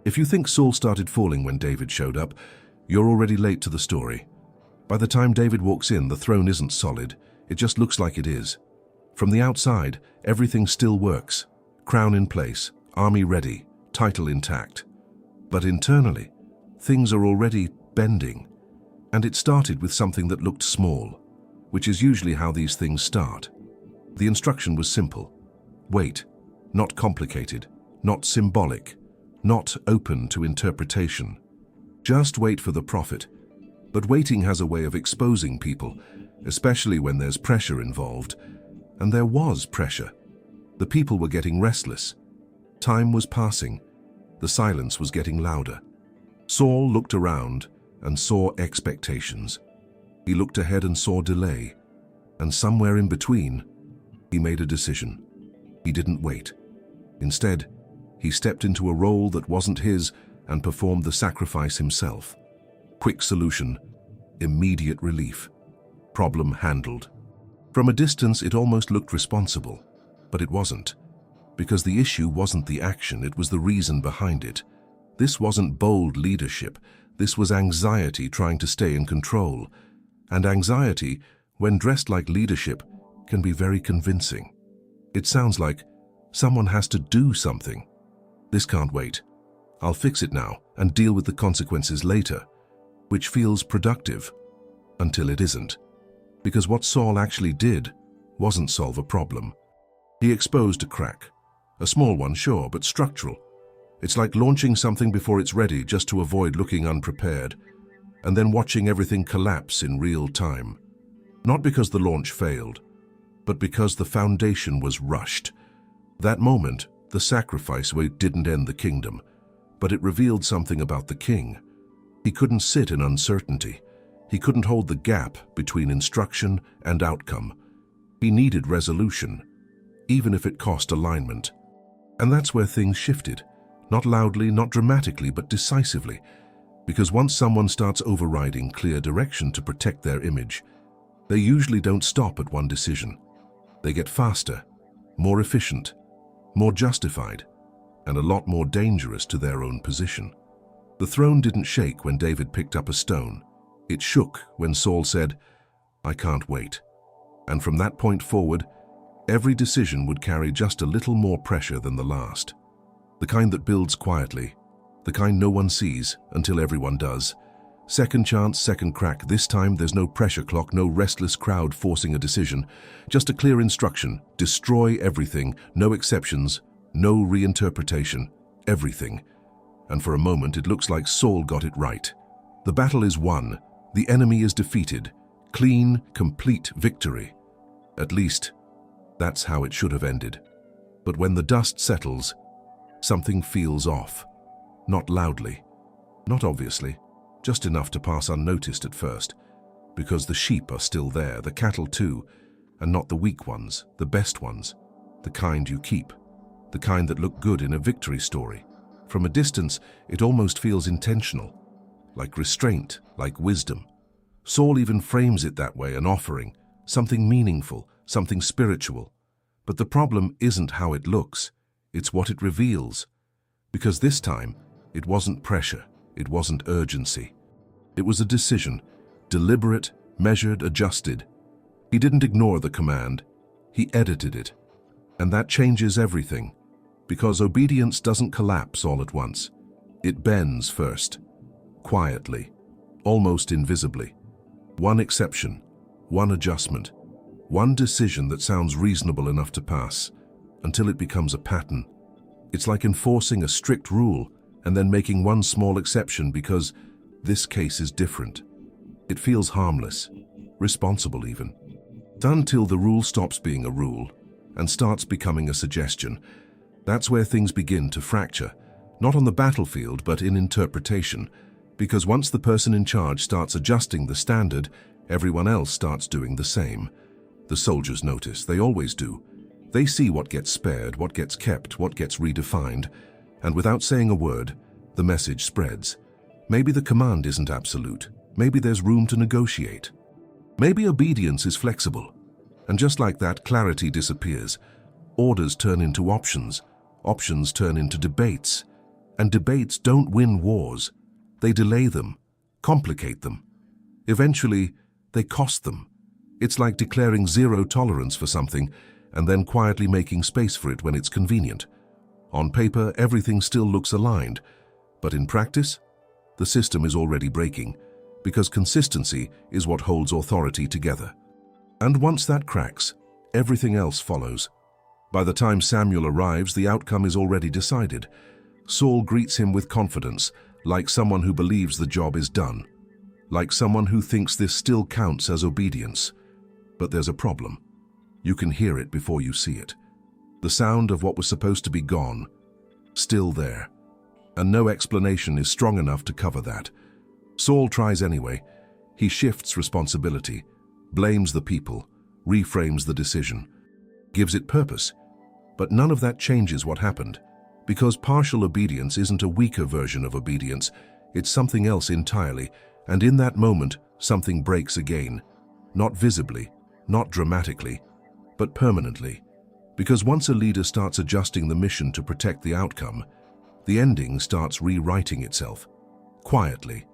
If you think Saul started falling when David showed up, you're already late to the story. By the time David walks in, the throne isn't solid, it just looks like it is. From the outside, everything still works. Crown in place, army ready, title intact. But internally, things are already bending. And it started with something that looked small, which is usually how these things start. The instruction was simple. Wait, not complicated, not symbolic, not open to interpretation. Just wait for the prophet. But waiting has a way of exposing people, especially when there's pressure involved. And there was pressure. The people were getting restless. Time was passing. The silence was getting louder. Saul looked around and saw expectations. He looked ahead and saw delay. And somewhere in between, he made a decision. He didn't wait. Instead, he stepped into a role that wasn't his and performed the sacrifice himself. Quick solution, immediate relief. Problem handled. From a distance, it almost looked responsible, but it wasn't. Because the issue wasn't the action, it was the reason behind it. This wasn't bold leadership. This was anxiety trying to stay in control. And anxiety, when dressed like leadership, can be very convincing. It sounds like someone has to do something. This can't wait. I'll fix it now and deal with the consequences later, which feels productive until it isn't. Because what Saul actually did wasn't solve a problem. He exposed a crack. A small one, sure, but structural. It's like launching something before it's ready just to avoid looking unprepared, and then watching everything collapse in real time. Not because the launch failed, but because the foundation was rushed. That moment, the sacrifice didn't end the kingdom, but it revealed something about the king. He couldn't sit in uncertainty. He couldn't hold the gap between instruction and outcome. He needed resolution, even if it cost alignment. And that's where things shifted. Not loudly, not dramatically, but decisively. Because once someone starts overriding clear direction to protect their image, they usually don't stop at one decision. They get faster, more efficient, more justified, and a lot more dangerous to their own position. The throne didn't shake when David picked up a stone. It shook when Saul said, "I can't wait." And from that point forward, every decision would carry just a little more pressure than the last. The kind that builds quietly, the kind no one sees until everyone does. Second chance, second crack. This time there's no pressure clock, no restless crowd forcing a decision. Just a clear instruction. Destroy everything, no exceptions, no reinterpretation, everything. And for a moment it looks like Saul got it right. The battle is won. The enemy is defeated. Clean, complete victory. At least, that's how it should have ended. But when the dust settles, something feels off. Not loudly, not obviously, just enough to pass unnoticed at first. Because the sheep are still there, the cattle too, and not the weak ones, the best ones, the kind you keep, the kind that look good in a victory story. From a distance, it almost feels intentional, like restraint, like wisdom. Saul even frames it that way, an offering, something meaningful, something spiritual. But the problem isn't how it looks, it's what it reveals. Because this time, it wasn't pressure, it wasn't urgency. It was a decision, deliberate, measured, adjusted. He didn't ignore the command, he edited it. And that changes everything. Because obedience doesn't collapse all at once. It bends first, quietly, almost invisibly. One exception, one adjustment, one decision that sounds reasonable enough to pass, until it becomes a pattern. It's like enforcing a strict rule and then making one small exception because this case is different. It feels harmless, responsible even. Until the rule stops being a rule and starts becoming a suggestion. That's where things begin to fracture, not on the battlefield but in interpretation. Because once the person in charge starts adjusting the standard, everyone else starts doing the same. The soldiers notice, they always do. They see what gets spared, what gets kept, what gets redefined, and without saying a word, the message spreads. Maybe the command isn't absolute. Maybe there's room to negotiate. Maybe obedience is flexible. And just like that, clarity disappears. Orders turn into options. Options turn into debates. And debates don't win wars. They delay them, complicate them. Eventually, they cost them. It's like declaring zero tolerance for something and then quietly making space for it when it's convenient. On paper, everything still looks aligned, but in practice, the system is already breaking, because consistency is what holds authority together. And once that cracks, everything else follows. By the time Samuel arrives, the outcome is already decided. Saul greets him with confidence, like someone who believes the job is done, like someone who thinks this still counts as obedience. But there's a problem. You can hear it before you see it. The sound of what was supposed to be gone, still there. And no explanation is strong enough to cover that. Saul tries anyway. He shifts responsibility, blames the people, reframes the decision, gives it purpose. But none of that changes what happened, because partial obedience isn't a weaker version of obedience, it's something else entirely, and in that moment, something breaks again. Not visibly, not dramatically, but permanently. Because once a leader starts adjusting the mission to protect the outcome, the ending starts rewriting itself. Quietly,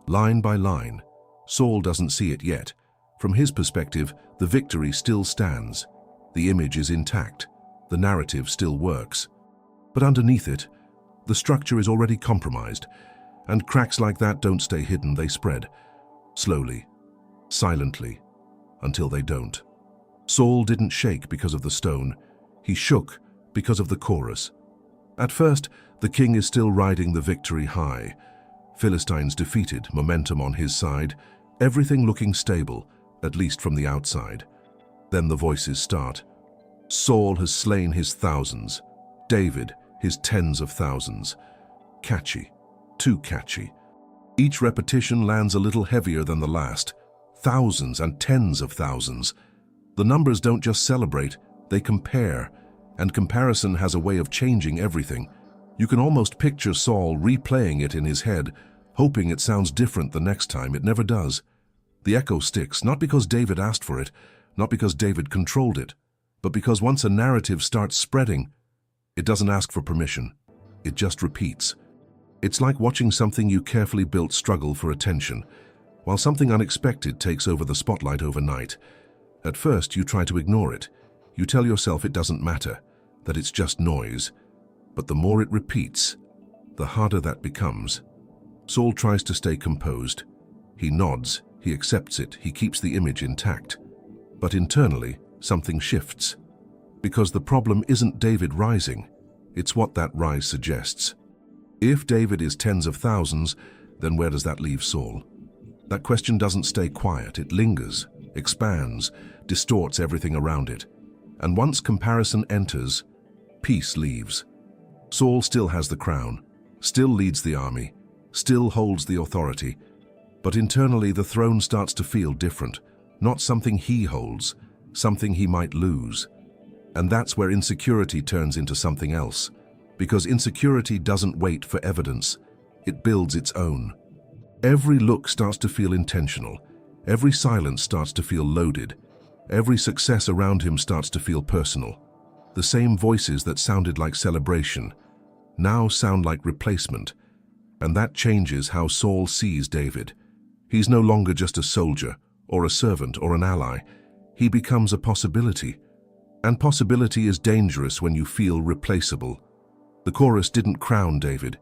line by line. Saul doesn't see it yet. From his perspective, the victory still stands. The image is intact. The narrative still works. But underneath it, the structure is already compromised, and cracks like that don't stay hidden, they spread. Slowly, silently, until they don't. Saul didn't shake because of the stone. He shook because of the chorus. At first, the king is still riding the victory high. Philistines defeated, momentum on his side, everything looking stable, at least from the outside. Then the voices start. Saul has slain his thousands. David, his tens of thousands. Catchy, too catchy. Each repetition lands a little heavier than the last. Thousands and tens of thousands. The numbers don't just celebrate, they compare. And comparison has a way of changing everything. You can almost picture Saul replaying it in his head, hoping it sounds different the next time. It never does. The echo sticks, not because David asked for it, not because David controlled it, but because once a narrative starts spreading, it doesn't ask for permission. It just repeats. It's like watching something you carefully built struggle for attention, while something unexpected takes over the spotlight overnight. At first, you try to ignore it. You tell yourself it doesn't matter, that it's just noise. But the more it repeats, the harder that becomes. Saul tries to stay composed. He nods, he accepts it, he keeps the image intact. But internally, something shifts. Because the problem isn't David rising, it's what that rise suggests. If David is tens of thousands, then where does that leave Saul? That question doesn't stay quiet, it lingers, expands, distorts everything around it. And once comparison enters, peace leaves. Saul still has the crown, still leads the army, still holds the authority. But internally the throne starts to feel different, not something he holds, something he might lose. And that's where insecurity turns into something else. Because insecurity doesn't wait for evidence, it builds its own. Every look starts to feel intentional, every silence starts to feel loaded, every success around him starts to feel personal. The same voices that sounded like celebration now sound like replacement, and that changes how Saul sees David. He's no longer just a soldier, or a servant, or an ally. He becomes a possibility. And possibility is dangerous when you feel replaceable. The chorus didn't crown David.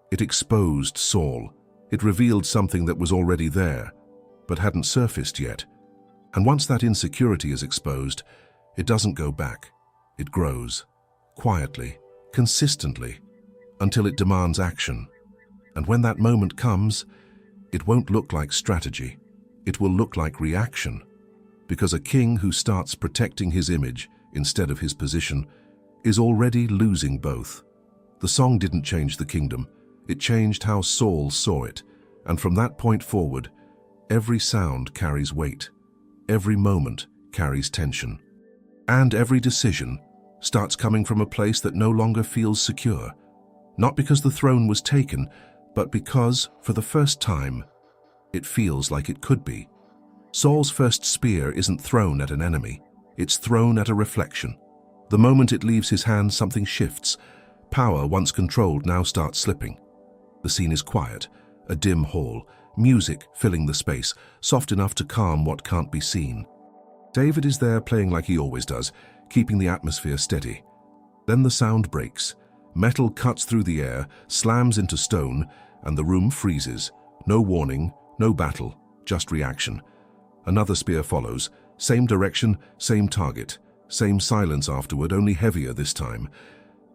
It exposed Saul. It revealed something that was already there, but hadn't surfaced yet. And once that insecurity is exposed, it doesn't go back. It grows, quietly, consistently, until it demands action. And when that moment comes, it won't look like strategy. It will look like reaction. Because a king who starts protecting his image instead of his position is already losing both. The song didn't change the kingdom. It changed how Saul saw it. And from that point forward, every sound carries weight. Every moment carries tension. And every decision starts coming from a place that no longer feels secure. Not because the throne was taken, but because, for the first time, it feels like it could be. Saul's first spear isn't thrown at an enemy. It's thrown at a reflection. The moment it leaves his hand, something shifts. power, once controlled, now starts slipping. The scene is quiet, a dim hall, music filling the space, soft enough to calm what can't be seen. David is there playing like he always does, keeping the atmosphere steady. Then the sound breaks. Metal cuts through the air, slams into stone, and the room freezes. No warning, no battle, just reaction. Another spear follows, same direction, same target, same silence afterward, only heavier this time.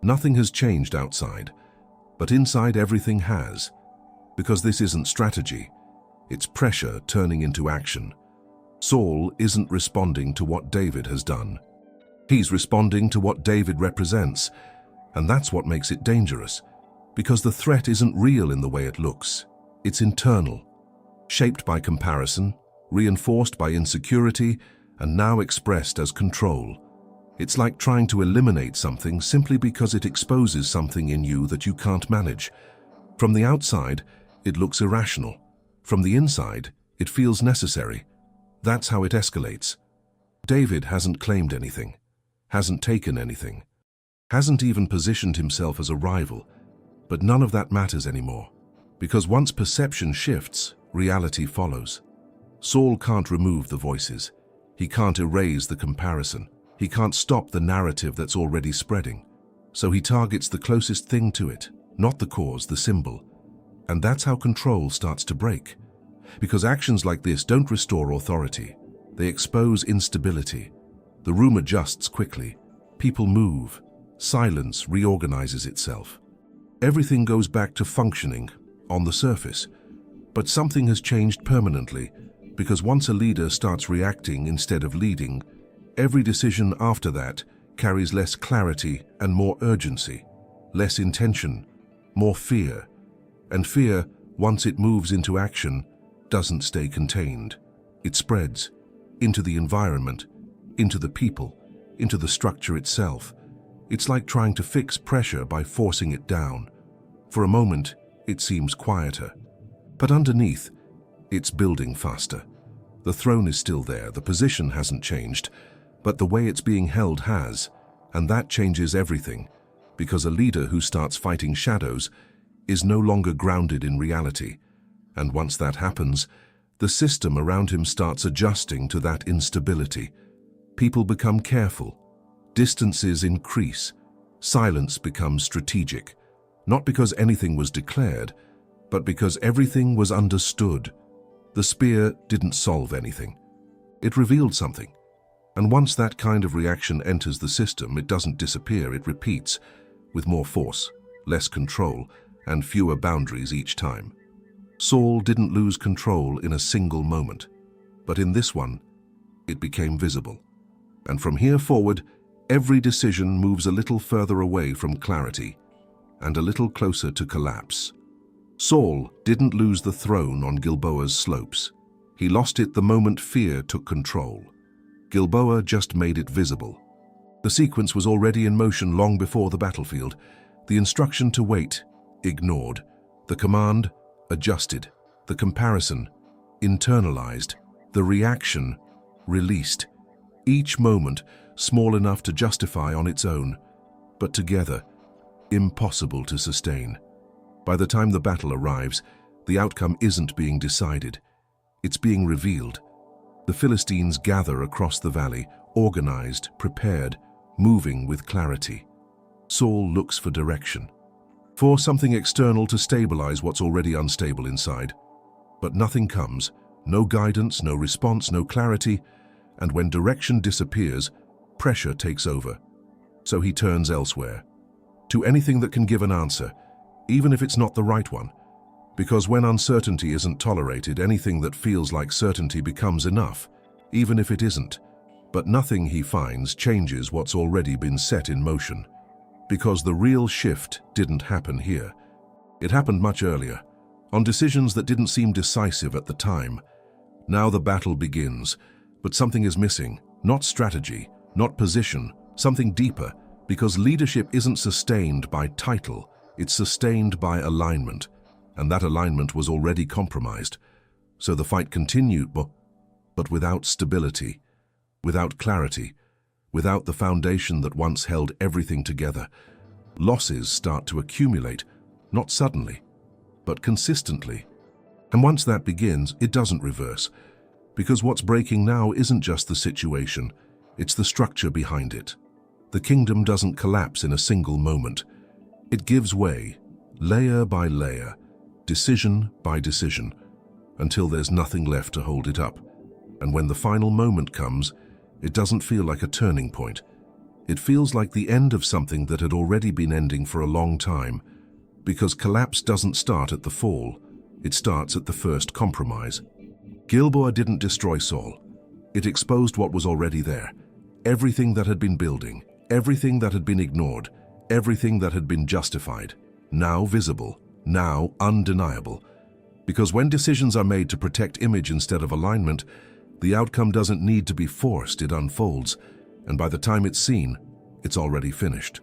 Nothing has changed outside, but inside everything has. Because this isn't strategy, it's pressure turning into action. Saul isn't responding to what David has done. He's responding to what David represents, and that's what makes it dangerous, because the threat isn't real in the way it looks. It's internal, shaped by comparison, reinforced by insecurity, and now expressed as control. It's like trying to eliminate something simply because it exposes something in you that you can't manage. From the outside, it looks irrational. From the inside, it feels necessary. That's how it escalates. David hasn't claimed anything, hasn't taken anything, hasn't even positioned himself as a rival. But none of that matters anymore, because once perception shifts, reality follows. Saul can't remove the voices. He can't erase the comparison. He can't stop the narrative that's already spreading. So he targets the closest thing to it, not the cause, the symbol. And that's how control starts to break. Because actions like this don't restore authority. They expose instability. The room adjusts quickly. People move. Silence reorganizes itself. Everything goes back to functioning on the surface. But something has changed permanently, because once a leader starts reacting instead of leading, every decision after that carries less clarity and more urgency, less intention, more fear. And fear, once it moves into action, doesn't stay contained. It spreads into the environment, into the people, into the structure itself. It's like trying to fix pressure by forcing it down. For a moment, it seems quieter. But underneath, it's building faster. The throne is still there, the position hasn't changed, but the way it's being held has, and that changes everything, because a leader who starts fighting shadows is no longer grounded in reality, and once that happens, the system around him starts adjusting to that instability. People become careful, distances increase, silence becomes strategic, not because anything was declared, but because everything was understood. The spear didn't solve anything. It revealed something. And once that kind of reaction enters the system, it doesn't disappear, it repeats, with more force, less control, and fewer boundaries each time. Saul didn't lose control in a single moment, but in this one, it became visible. And from here forward, every decision moves a little further away from clarity and a little closer to collapse. Saul didn't lose the throne on Gilboa's slopes. He lost it the moment fear took control. Gilboa just made it visible. The sequence was already in motion long before the battlefield. The instruction to wait, ignored. The command, adjusted. The comparison, internalized. The reaction, released. Each moment, small enough to justify on its own, but together, impossible to sustain. By the time the battle arrives, the outcome isn't being decided. It's being revealed. The Philistines gather across the valley, organized, prepared, moving with clarity. Saul looks for direction, for something external to stabilize what's already unstable inside. But nothing comes, no guidance, no response, no clarity, and when direction disappears, pressure takes over. So he turns elsewhere, to anything that can give an answer, even if it's not the right one. Because when uncertainty isn't tolerated, anything that feels like certainty becomes enough, even if it isn't. But nothing he finds changes what's already been set in motion. Because the real shift didn't happen here. It happened much earlier, on decisions that didn't seem decisive at the time. Now the battle begins, but something is missing. Not strategy, not position, something deeper, because leadership isn't sustained by title, it's sustained by alignment. And that alignment was already compromised. So the fight continued, but without stability, without clarity, without the foundation that once held everything together. Losses start to accumulate, not suddenly, but consistently. And once that begins, it doesn't reverse, because what's breaking now isn't just the situation, it's the structure behind it. The kingdom doesn't collapse in a single moment. It gives way, layer by layer, decision by decision, until there's nothing left to hold it up. And when the final moment comes, it doesn't feel like a turning point. It feels like the end of something that had already been ending for a long time, because collapse doesn't start at the fall, it starts at the first compromise. Gilboa didn't destroy Saul. It exposed what was already there. Everything that had been building, everything that had been ignored, everything that had been justified, now visible, now undeniable. Because when decisions are made to protect image instead of alignment, the outcome doesn't need to be forced, it unfolds, and by the time it's seen, it's already finished.